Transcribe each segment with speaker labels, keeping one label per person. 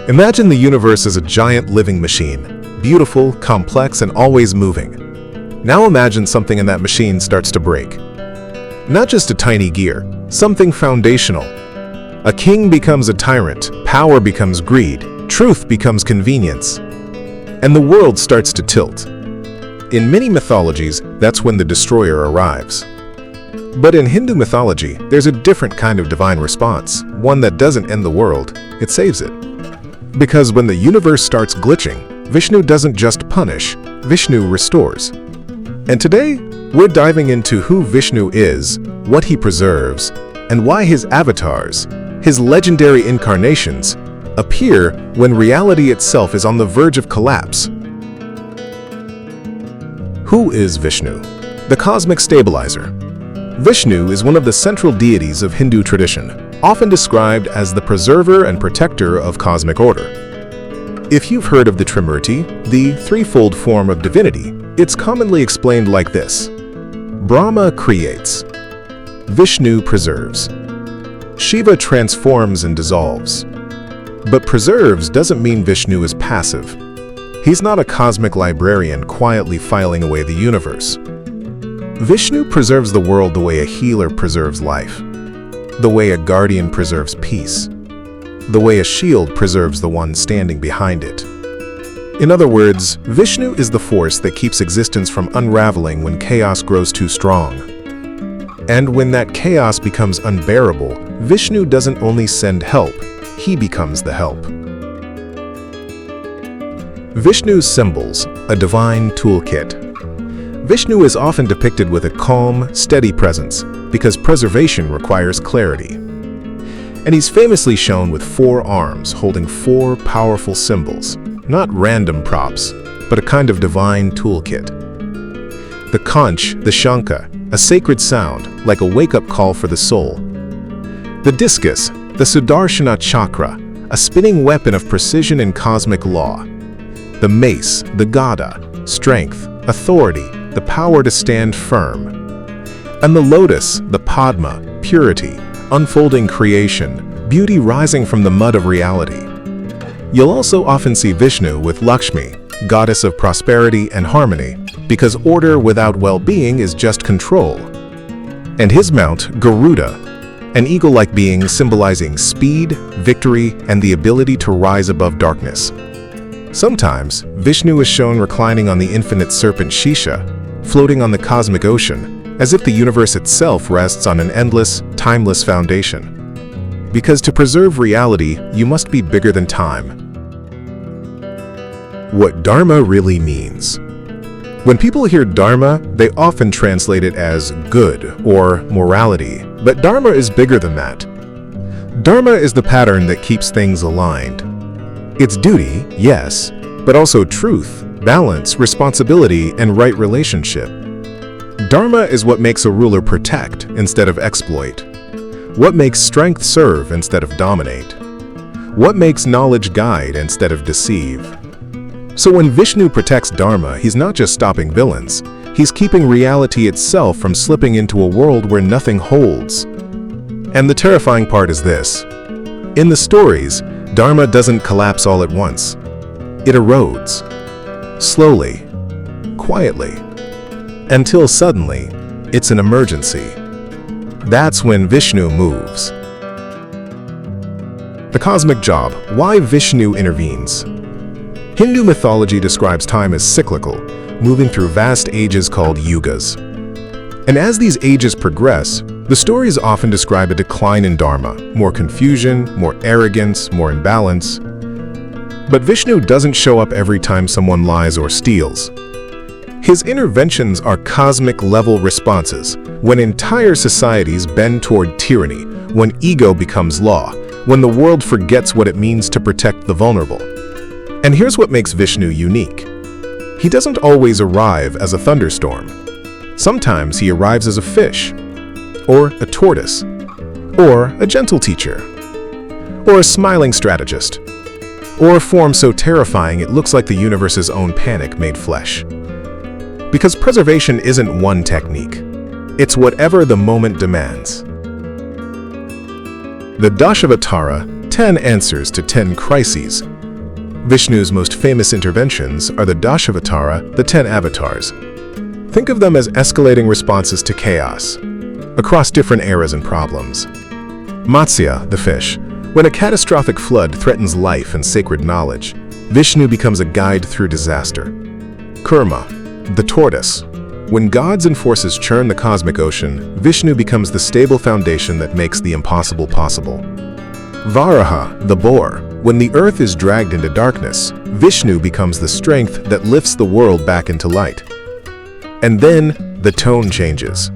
Speaker 1: Imagine the universe as a giant living machine, beautiful, complex, and always moving. Now imagine something in that machine starts to break. Not just a tiny gear, something foundational. A king becomes a tyrant, power becomes greed, truth becomes convenience, and the world starts to tilt. In many mythologies, that's when the destroyer arrives. But in Hindu mythology, there's a different kind of divine response, one that doesn't end the world, it saves it. Because when the universe starts glitching, Vishnu doesn't just punish, Vishnu restores. And today, we're diving into who Vishnu is, what he preserves, and why his avatars, his legendary incarnations, appear when reality itself is on the verge of collapse. Who is Vishnu? The cosmic stabilizer. Vishnu is one of the central deities of Hindu tradition, often described as the preserver and protector of cosmic order. If you've heard of the Trimurti, the threefold form of divinity, it's commonly explained like this. Brahma creates. Vishnu preserves. Shiva transforms and dissolves. But preserves doesn't mean Vishnu is passive. He's not a cosmic librarian quietly filing away the universe. Vishnu preserves the world the way a healer preserves life, the way a guardian preserves peace, the way a shield preserves the one standing behind it. In other words, Vishnu is the force that keeps existence from unraveling when chaos grows too strong. And when that chaos becomes unbearable, Vishnu doesn't only send help, he becomes the help. Vishnu's symbols, a divine toolkit. Vishnu is often depicted with a calm, steady presence because preservation requires clarity. And he's famously shown with 4 arms holding 4 powerful symbols, not random props, but a kind of divine toolkit. The conch, the Shankha, a sacred sound, like a wake-up call for the soul. The discus, the Sudarshana Chakra, a spinning weapon of precision and cosmic law. The mace, the Gada, strength, authority, the power to stand firm. And the lotus, the Padma, purity, unfolding creation, beauty rising from the mud of reality. You'll also often see Vishnu with Lakshmi, goddess of prosperity and harmony, because order without well-being is just control. And his mount, Garuda, an eagle-like being symbolizing speed, victory, and the ability to rise above darkness. Sometimes, Vishnu is shown reclining on the infinite serpent Shisha, floating on the cosmic ocean, as if the universe itself rests on an endless, timeless foundation. Because to preserve reality, you must be bigger than time. What Dharma really means. When people hear Dharma, they often translate it as good or morality, but Dharma is bigger than that. Dharma is the pattern that keeps things aligned. It's duty, yes, but also truth, balance, responsibility, and right relationship. Dharma is what makes a ruler protect instead of exploit. What makes strength serve instead of dominate. What makes knowledge guide instead of deceive. So when Vishnu protects Dharma, he's not just stopping villains, he's keeping reality itself from slipping into a world where nothing holds. And the terrifying part is this. In the stories, Dharma doesn't collapse all at once. It erodes. Slowly. Quietly. Until suddenly, it's an emergency. That's when Vishnu moves. The cosmic job. Why Vishnu intervenes. Hindu mythology describes time as cyclical, moving through vast ages called yugas. And as these ages progress, the stories often describe a decline in Dharma, more confusion, more arrogance, more imbalance. But Vishnu doesn't show up every time someone lies or steals. His interventions are cosmic-level responses, when entire societies bend toward tyranny, when ego becomes law, when the world forgets what it means to protect the vulnerable. And here's what makes Vishnu unique. He doesn't always arrive as a thunderstorm. Sometimes he arrives as a fish, or a tortoise, or a gentle teacher, or a smiling strategist, or a form so terrifying it looks like the universe's own panic made flesh. Because preservation isn't one technique. It's whatever the moment demands. The Dashavatara, 10 answers to 10 crises. Vishnu's most famous interventions are the Dashavatara, the 10 avatars. Think of them as escalating responses to chaos, across different eras and problems. Matsya, the fish. When a catastrophic flood threatens life and sacred knowledge, Vishnu becomes a guide through disaster. Kurma, the tortoise. When gods and forces churn the cosmic ocean, Vishnu becomes the stable foundation that makes the impossible possible. Varaha, the boar. When the earth is dragged into darkness, Vishnu becomes the strength that lifts the world back into light. And then, the tone changes.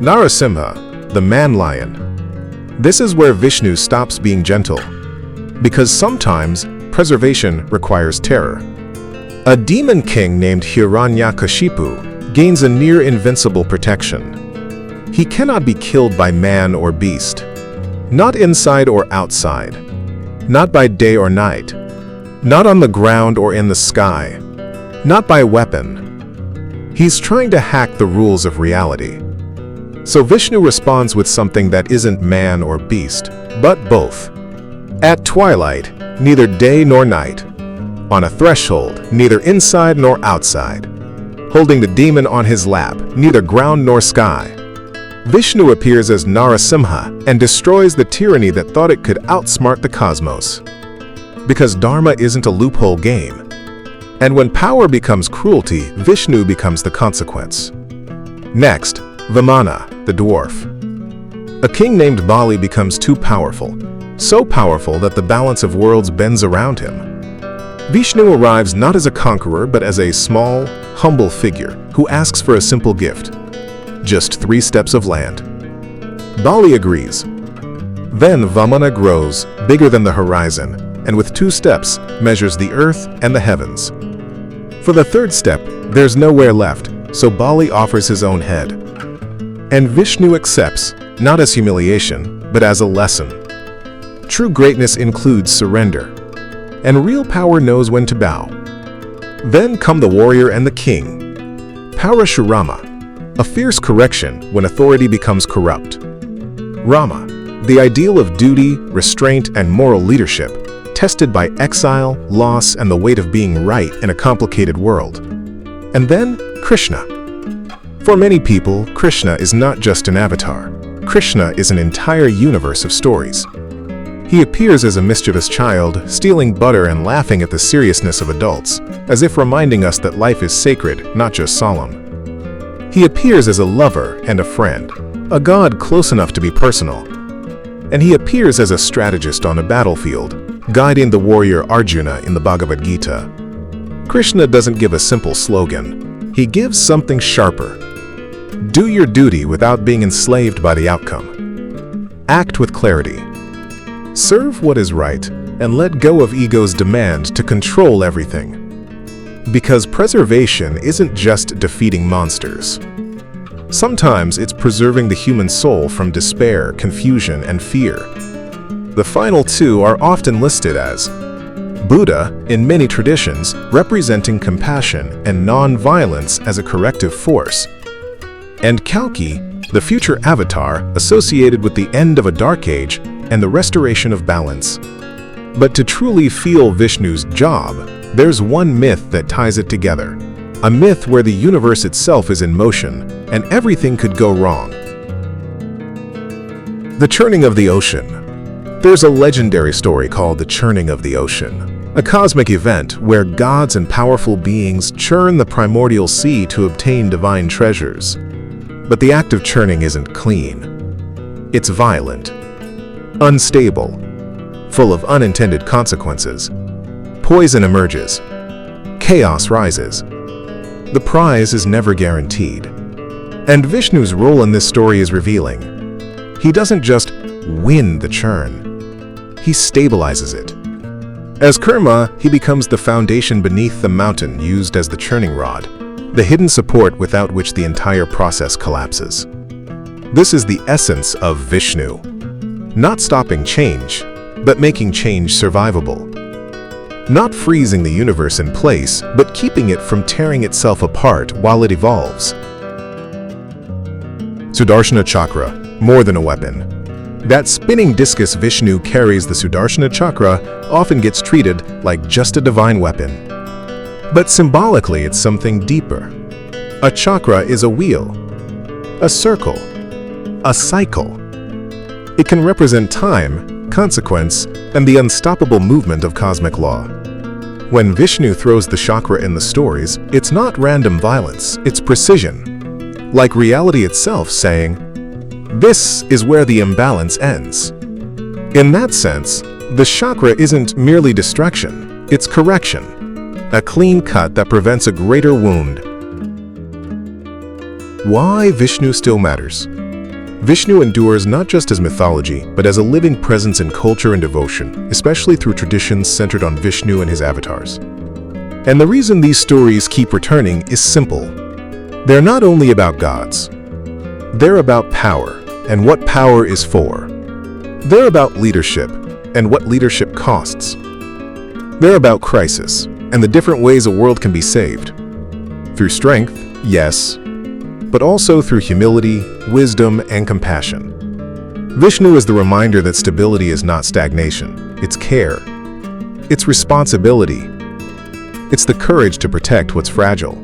Speaker 1: Narasimha, the man-lion. This is where Vishnu stops being gentle, because sometimes preservation requires terror. A demon king named Hiranyakashipu gains a near-invincible protection. He cannot be killed by man or beast, not inside or outside, not by day or night, not on the ground or in the sky, not by weapon. He's trying to hack the rules of reality. So Vishnu responds with something that isn't man or beast, but both. At twilight, neither day nor night. On a threshold, neither inside nor outside. Holding the demon on his lap, neither ground nor sky. Vishnu appears as Narasimha and destroys the tyranny that thought it could outsmart the cosmos. Because Dharma isn't a loophole game. And when power becomes cruelty, Vishnu becomes the consequence. Next, Vamana, the dwarf. A king named Bali becomes too powerful, so powerful that the balance of worlds bends around him. Vishnu arrives not as a conqueror but as a small, humble figure who asks for a simple gift. Just 3 steps of land. Bali agrees. Then Vamana grows, bigger than the horizon, and with 2 steps measures the earth and the heavens. For the 3rd step, there's nowhere left, so Bali offers his own head. And Vishnu accepts, not as humiliation, but as a lesson. True greatness includes surrender, and real power knows when to bow. Then come the warrior and the king. Parashurama, a fierce correction when authority becomes corrupt. Rama, the ideal of duty, restraint, and moral leadership, tested by exile, loss, and the weight of being right in a complicated world. And then Krishna. For many people, Krishna is not just an avatar. Krishna is an entire universe of stories. He appears as a mischievous child, stealing butter and laughing at the seriousness of adults, as if reminding us that life is sacred, not just solemn. He appears as a lover and a friend, a god close enough to be personal. And he appears as a strategist on a battlefield, guiding the warrior Arjuna in the Bhagavad Gita. Krishna doesn't give a simple slogan. He gives something sharper. Do your duty without being enslaved by the outcome. Act with clarity. Serve what is right and let go of ego's demand to control everything. Because preservation isn't just defeating monsters. Sometimes it's preserving the human soul from despair, confusion, and fear. The final 2 are often listed as Buddha, in many traditions, representing compassion and non-violence as a corrective force, and Kalki, the future avatar associated with the end of a dark age and the restoration of balance. But to truly feel Vishnu's job, there's one myth that ties it together. A myth where the universe itself is in motion and everything could go wrong. The churning of the ocean. There's a legendary story called the churning of the ocean, a cosmic event where gods and powerful beings churn the primordial sea to obtain divine treasures. But the act of churning isn't clean. It's violent, unstable, full of unintended consequences. Poison emerges. Chaos rises. The prize is never guaranteed. And Vishnu's role in this story is revealing. He doesn't just win the churn. He stabilizes it. As Kurma, he becomes the foundation beneath the mountain used as the churning rod, the hidden support without which the entire process collapses. This is the essence of Vishnu. Not stopping change, but making change survivable. Not freezing the universe in place, but keeping it from tearing itself apart while it evolves. Sudarshana Chakra, more than a weapon. That spinning discus Vishnu carries, the Sudarshana Chakra, often gets treated like just a divine weapon. But symbolically, it's something deeper. A chakra is a wheel, a circle, a cycle. It can represent time, consequence, and the unstoppable movement of cosmic law. When Vishnu throws the chakra in the stories, it's not random violence, it's precision, like reality itself saying, "This is where the imbalance ends." In that sense, the chakra isn't merely destruction, it's correction, a clean cut that prevents a greater wound. Why Vishnu still matters? Vishnu endures not just as mythology, but as a living presence in culture and devotion, especially through traditions centered on Vishnu and his avatars. And the reason these stories keep returning is simple. They're not only about gods. They're about power, and what power is for. They're about leadership, and what leadership costs. They're about crisis, and the different ways a world can be saved. Through strength, yes, but also through humility, wisdom, and compassion. Vishnu is the reminder that stability is not stagnation, it's care. It's responsibility. It's the courage to protect what's fragile.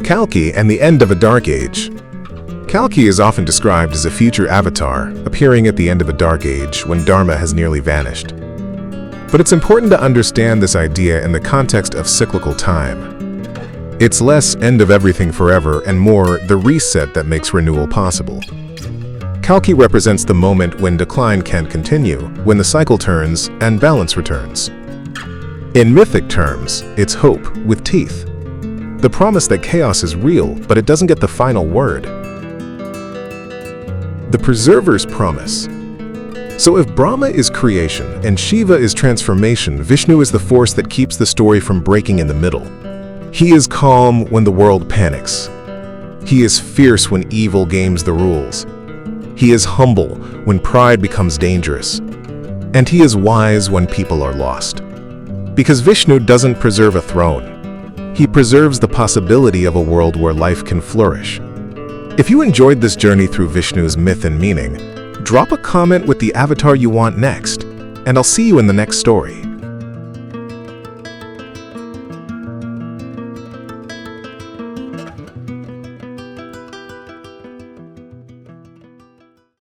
Speaker 1: Kalki and the end of a dark age. Kalki is often described as a future avatar, appearing at the end of a dark age when Dharma has nearly vanished. But it's important to understand this idea in the context of cyclical time. It's less end of everything forever and more the reset that makes renewal possible. Kalki represents the moment when decline can't continue, when the cycle turns and balance returns. In mythic terms, it's hope with teeth. The promise that chaos is real, but it doesn't get the final word. The preserver's promise. So if Brahma is creation and Shiva is transformation, Vishnu is the force that keeps the story from breaking in the middle. He is calm when the world panics. He is fierce when evil games the rules. He is humble when pride becomes dangerous. And he is wise when people are lost. Because Vishnu doesn't preserve a throne. He preserves the possibility of a world where life can flourish. If you enjoyed this journey through Vishnu's myth and meaning, drop a comment with the avatar you want next, and I'll see you in the next story.